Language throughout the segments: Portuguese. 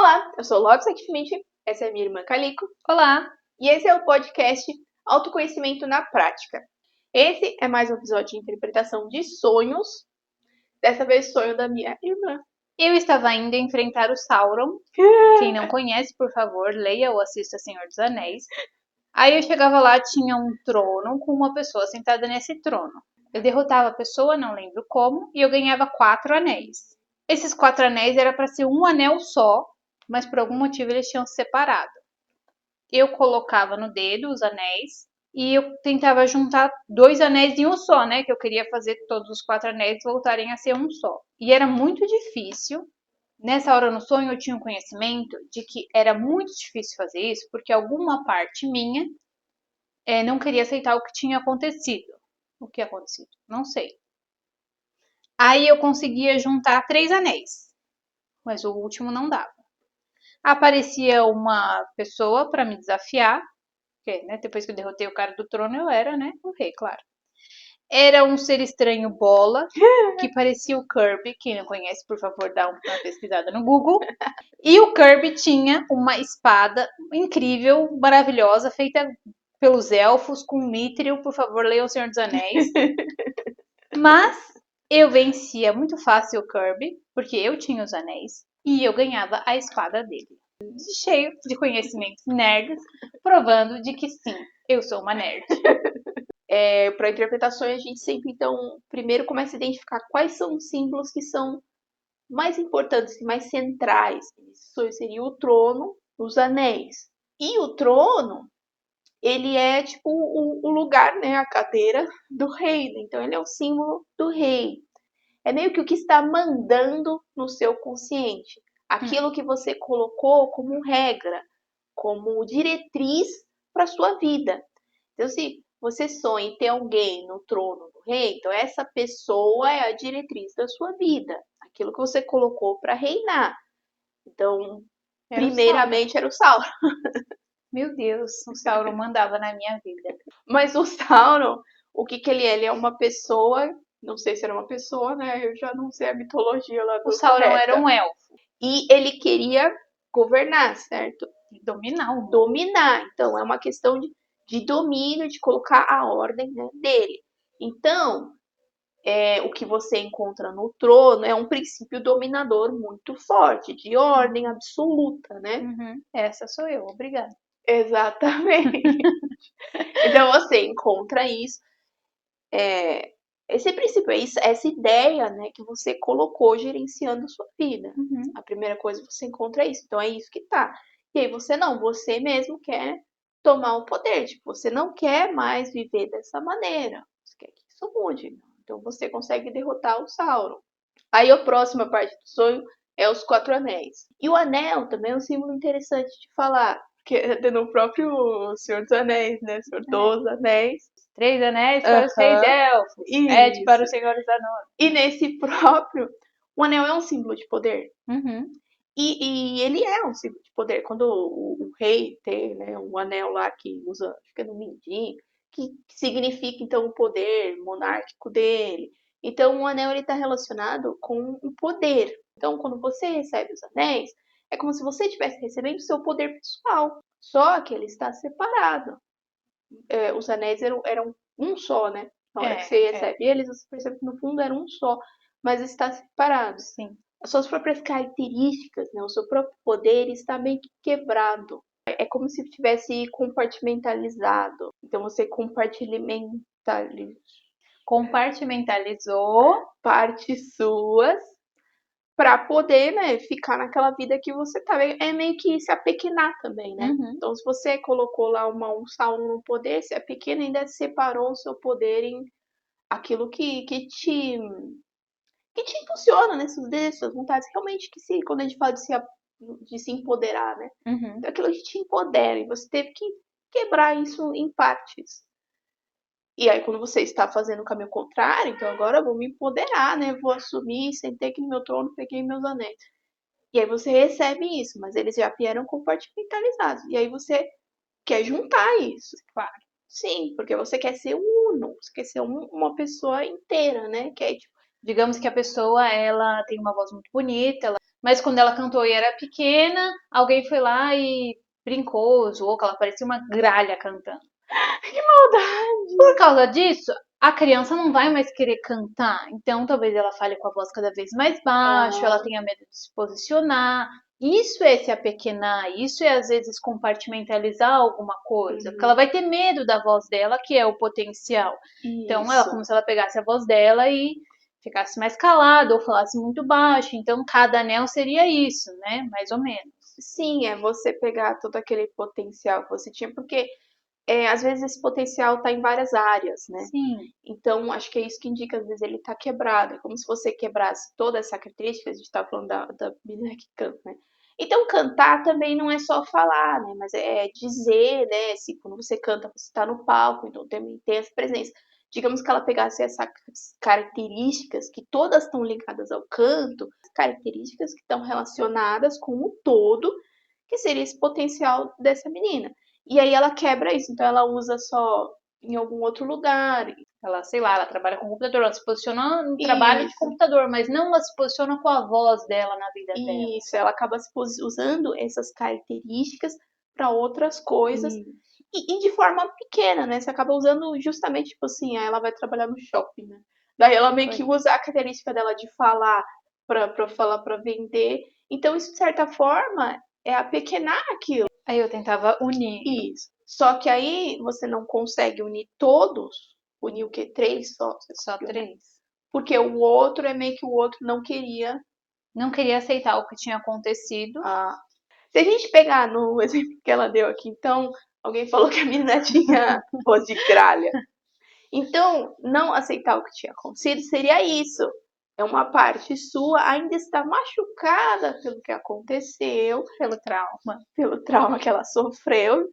Olá, eu sou Lopes Activamente, essa é minha irmã Calico. Olá! E esse é o podcast Autoconhecimento na Prática. Esse é mais um episódio de interpretação de sonhos, dessa vez sonho da minha irmã. Eu estava indo enfrentar o Sauron. Quem não conhece, por favor, leia ou assista Senhor dos Anéis. Aí eu chegava lá, tinha um trono com uma pessoa sentada nesse trono. Eu derrotava a pessoa, não lembro como, e eu ganhava 4 anéis. Esses 4 anéis era para ser um anel só, mas por algum motivo eles tinham se separado. Eu colocava no dedo os anéis e eu tentava juntar 2 anéis em um só, né? Que eu queria fazer todos os 4 anéis voltarem a ser um só. E era muito difícil. Nessa hora no sonho eu tinha um conhecimento de que era muito difícil fazer isso porque alguma parte minha não queria aceitar o que tinha acontecido. O que acontecido? Não sei. Aí eu conseguia juntar 3 anéis, mas o último não dava. Aparecia uma pessoa para me desafiar, porque, né, depois que eu derrotei o cara do trono, eu era, né, o rei, claro. Era um ser estranho bola, que parecia o Kirby. Quem não conhece, por favor, dá uma pesquisada no Google. E o Kirby tinha uma espada incrível, maravilhosa, feita pelos elfos, com Mithril. Por favor, leiam O Senhor dos Anéis. Mas eu vencia muito fácil o Kirby, porque eu tinha os anéis, e eu ganhava a espada dele. Cheio de conhecimentos nerds, provando de que sim, eu sou uma nerd. Para interpretações, a gente sempre, então, primeiro começa a identificar quais são os símbolos que são mais importantes e mais centrais. Isso seria o trono, os anéis. E o trono, ele é tipo o lugar, né, a cadeira do reino. Então, ele é o símbolo do rei. É meio que o que está mandando no seu consciente. Aquilo que você colocou como regra, como diretriz para sua vida. Então, se você sonha em ter alguém no trono do rei, então essa pessoa é a diretriz da sua vida. Aquilo que você colocou para reinar. Então, primeiramente era o Sauron. Meu Deus, o Sauron mandava na minha vida. Mas o Sauron, o que ele é? Ele é uma pessoa, não sei se era uma pessoa, né? Eu já não sei a mitologia lá O do Sauron correta. era um elfo. E ele queria governar, certo? Dominar o mundo. Dominar. Então, é uma questão de domínio, de colocar a ordem, né, dele. Então, o que você encontra no trono é um princípio dominador muito forte, de ordem absoluta, né? Uhum. Essa sou eu, obrigada. Exatamente. Então você encontra isso, esse princípio, essa ideia, né, que você colocou gerenciando a sua vida. Uhum. A primeira coisa você encontra isso. Então é isso que tá. E aí você mesmo quer tomar o poder. Tipo, você não quer mais viver dessa maneira. Você quer que isso mude. Então você consegue derrotar o Sauron. Aí a próxima parte do sonho é os 4 anéis. E o anel também é um símbolo interessante de falar. Que no próprio Senhor dos Anéis, né? Senhor dos Anéis. 3 anéis para os 3 elfos. Isso. Para os senhores anões. E nesse próprio, o anel é um símbolo de poder. Uhum. E ele é um símbolo de poder. Quando o rei tem, né, um anel lá que usa, acho que é no mindinho, que significa então o poder monárquico dele. Então o anel está relacionado com o poder. Então quando você recebe os anéis, é como se você estivesse recebendo o seu poder pessoal. Só que ele está separado. Os anéis eram um só, né? Na hora que você recebe eles, você percebe que no fundo era um só, mas está separado. Sim. As suas próprias características, né? O seu próprio poder está meio que quebrado. É como se tivesse compartimentalizado. Então você Compartimentalizou partes suas para poder, né, ficar naquela vida que você tá. É meio que se apequenar também, né? Uhum. Então, se você colocou lá um Sauron no poder, se apequena ainda separou o seu poder em aquilo que te impulsiona, né? Suas vontades. Realmente, quando a gente fala de se empoderar, né? Uhum. Então, aquilo que te empodera. E você teve que quebrar isso em partes. E aí, quando você está fazendo o caminho contrário, então agora eu vou me empoderar, né? Vou assumir, sentei aqui no meu trono, peguei meus anéis. E aí você recebe isso, mas eles já vieram compartimentalizados. E aí você quer juntar isso. Claro. Sim, porque você quer ser uno, você quer ser uma pessoa inteira, né? Que é tipo, digamos que a pessoa ela tem uma voz muito bonita, Mas quando ela cantou e era pequena, alguém foi lá e brincou, zoou, que ela parecia uma gralha cantando. Que maldade! Por causa disso, a criança não vai mais querer cantar. Então, talvez ela fale com a voz cada vez mais baixo, ela tenha medo de se posicionar. Isso é se apequenar, isso é às vezes compartimentalizar alguma coisa, porque ela vai ter medo da voz dela, que é o potencial. Então, ela, como se ela pegasse a voz dela e ficasse mais calada ou falasse muito baixo. Então, cada anel seria isso, né? Mais ou menos. Sim, é você pegar todo aquele potencial que você tinha, porque às vezes esse potencial está em várias áreas, né? Sim. Então, acho que é isso que indica, às vezes, ele está quebrado. É como se você quebrasse toda essa característica, a gente estava falando da menina que canta, né? Então, cantar também não é só falar, né? Mas é dizer, né? Se quando você canta, você está no palco, então também tem essa presença. Digamos que ela pegasse essas características, que todas estão ligadas ao canto, características que estão relacionadas com o todo, que seria esse potencial dessa menina. E aí ela quebra isso, então ela usa só em algum outro lugar. Ela, sei lá, ela trabalha com computador, ela se posiciona no trabalho de computador, mas não ela se posiciona com a voz dela na vida dela. Isso, ela acaba usando essas características para outras coisas e de forma pequena, né? Você acaba usando justamente, tipo assim, ela vai trabalhar no shopping, né? Daí ela meio que usa a característica dela de falar para falar, para vender. Então, isso, de certa forma, é apequenar aquilo. Aí eu tentava unir. Isso. Só que aí você não consegue unir todos. Unir o quê? 3 só? Só 3. Porque o outro é meio que o outro não queria. Não queria aceitar o que tinha acontecido. Se a gente pegar no exemplo que ela deu aqui, então, alguém falou que a menina tinha voz de gralha. Então, não aceitar o que tinha acontecido seria isso. É uma parte sua ainda está machucada pelo que aconteceu, pelo trauma que ela sofreu.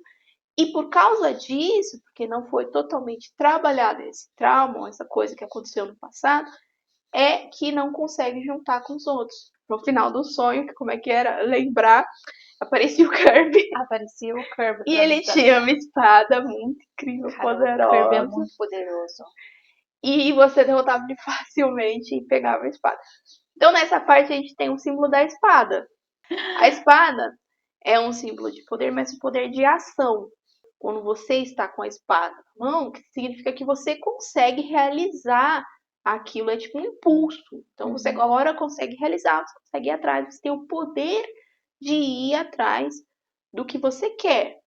E por causa disso, porque não foi totalmente trabalhado esse trauma, essa coisa que aconteceu no passado, é que não consegue juntar com os outros. No final do sonho, que como é que era? Lembrar, aparecia o Kirby. Aparecia o Kirby. E ele tinha uma espada muito incrível, poderosa. O Kirby é muito poderoso. E você derrotava ele facilmente e pegava a espada. Então nessa parte a gente tem o símbolo da espada. A espada é um símbolo de poder, mas um poder de ação. Quando você está com a espada na mão, que significa que você consegue realizar aquilo, é tipo um impulso. Então você agora consegue realizar, você consegue ir atrás, você tem o poder de ir atrás do que você quer.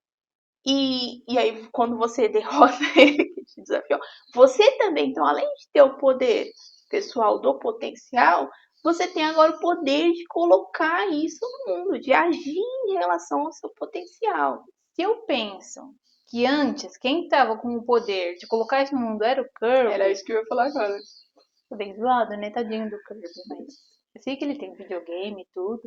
E aí, quando você derrota ele, que te desafiou, você também, então, além de ter o poder pessoal do potencial, você tem agora o poder de colocar isso no mundo, de agir em relação ao seu potencial. Se eu penso que antes, quem estava com o poder de colocar isso no mundo era o Kirby. Era isso que eu ia falar agora. Tô bem zoado, né? Tadinho do Kirby, mas eu sei que ele tem videogame e tudo.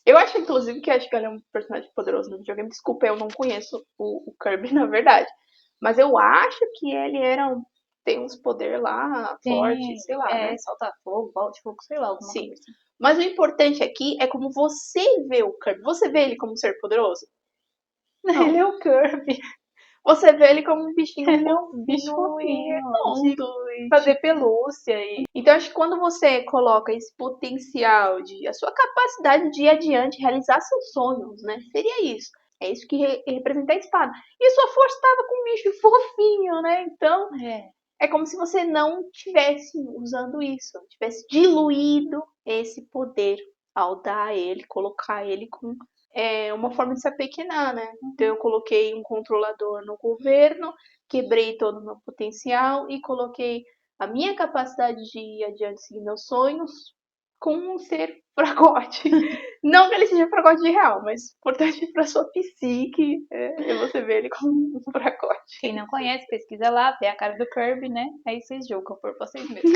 Eu acho, inclusive, que acho que ele é um personagem poderoso no videogame. Desculpa, eu não conheço o Kirby, na verdade. Mas eu acho que ele tem uns poderes lá fortes, sei lá, né? Solta fogo, balde de fogo, sei lá, alguma Sim. coisa. Mas o importante aqui é como você vê o Kirby. Você vê ele como um ser poderoso? Não. Ele é o Kirby. Você vê ele como um bichinho. Ele é um bicho fofinho, redondo, fazer pelúcia e... Então, acho que quando você coloca esse potencial a sua capacidade de ir adiante, realizar seus sonhos, né? Seria isso. É isso que representa a espada. E a sua força estava com um bicho fofinho, né? Então, é como se você não tivesse usando isso, tivesse diluído esse poder ao dar a ele, colocar ele com uma forma de se apequenar, né? Então eu coloquei um controlador no governo, quebrei todo o meu potencial e coloquei a minha capacidade de ir adiante seguir meus sonhos com um ser fracote. Não que ele seja fracote de real, mas importante para sua psique é você ver ele como um fracote. Quem não conhece, pesquisa lá, vê a cara do Kirby, né? Aí vocês julgam por vocês mesmos.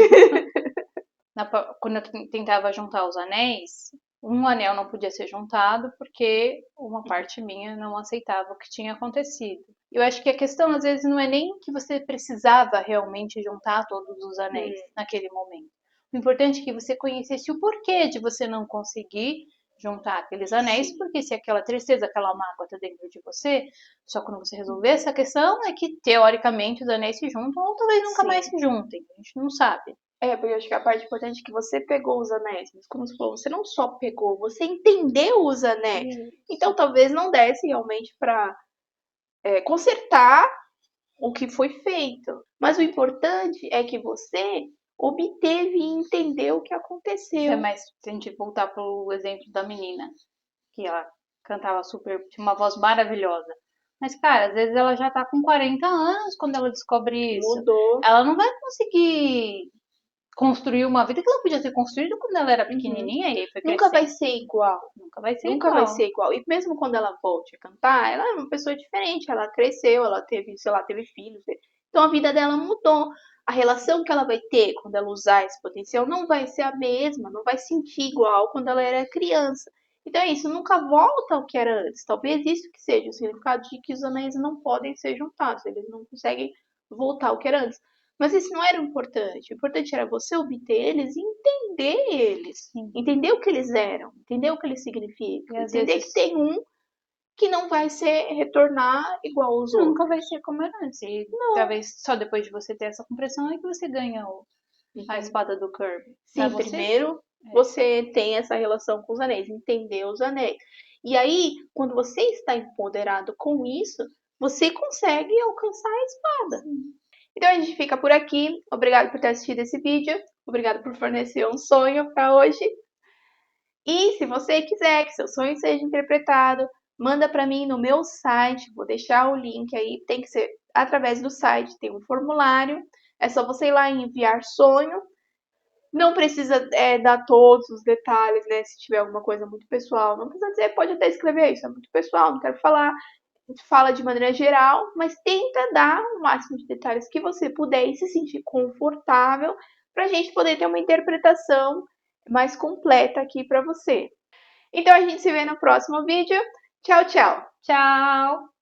Quando eu tentava juntar os anéis, um anel não podia ser juntado porque uma parte minha não aceitava o que tinha acontecido. Eu acho que a questão às vezes não é nem que você precisava realmente juntar todos os anéis naquele momento. O importante é que você conhecesse o porquê de você não conseguir juntar aqueles anéis, porque se aquela tristeza, aquela mágoa está dentro de você, só quando você resolver essa questão é que teoricamente os anéis se juntam ou talvez nunca mais se juntem, a gente não sabe. Porque eu acho que a parte importante é que você pegou os anéis, mas como você falou, você não só pegou, você entendeu os anéis. Então talvez não desse realmente pra consertar o que foi feito. Mas o importante é que você obteve e entendeu o que aconteceu. Mas se a gente voltar pro exemplo da menina, que ela cantava super, tinha uma voz maravilhosa. Mas, cara, às vezes ela já tá com 40 anos quando ela descobre isso. Mudou. Ela não vai conseguir construir uma vida que ela podia ter construído quando ela era pequenininha e aí foi Nunca vai crescendo. ser igual. Nunca vai ser Nunca vai igual. ser igual. E mesmo quando ela volte a cantar, ela é uma pessoa diferente. Ela cresceu, ela teve, sei lá, teve filhos. Então a vida dela mudou. A relação que ela vai ter quando ela usar esse potencial não vai ser a mesma, não vai sentir igual quando ela era criança. Então é isso, nunca volta ao que era antes. Talvez isso que seja o significado de que os anéis não podem ser juntados, eles não conseguem voltar ao que era antes. Mas isso não era o importante. O importante era você obter eles e entender eles. Sim. Entender o que eles eram, entender o que eles significam. E às Entender vezes que tem um que não vai ser retornar igual aos outros. nunca vai ser como era antes. E talvez só depois de você ter essa compreensão é que você ganha a espada do Kirby. Pra Sim, você, primeiro você tem essa relação com os anéis, entender os anéis. E aí, quando você está empoderado com isso, você consegue alcançar a espada. Então a gente fica por aqui. Obrigado por ter assistido esse vídeo. Obrigado por fornecer um sonho para hoje. E se você quiser que seu sonho seja interpretado, manda para mim no meu site. Vou deixar o link aí. Tem que ser através do site, tem um formulário. É só você ir lá em enviar sonho. Não precisa dar todos os detalhes, né? Se tiver alguma coisa muito pessoal, não precisa dizer, pode até escrever isso, é muito pessoal, não quero falar. Fala de maneira geral, mas tenta dar o máximo de detalhes que você puder e se sentir confortável para a gente poder ter uma interpretação mais completa aqui para você. Então a gente se vê no próximo vídeo. Tchau, tchau! tchau!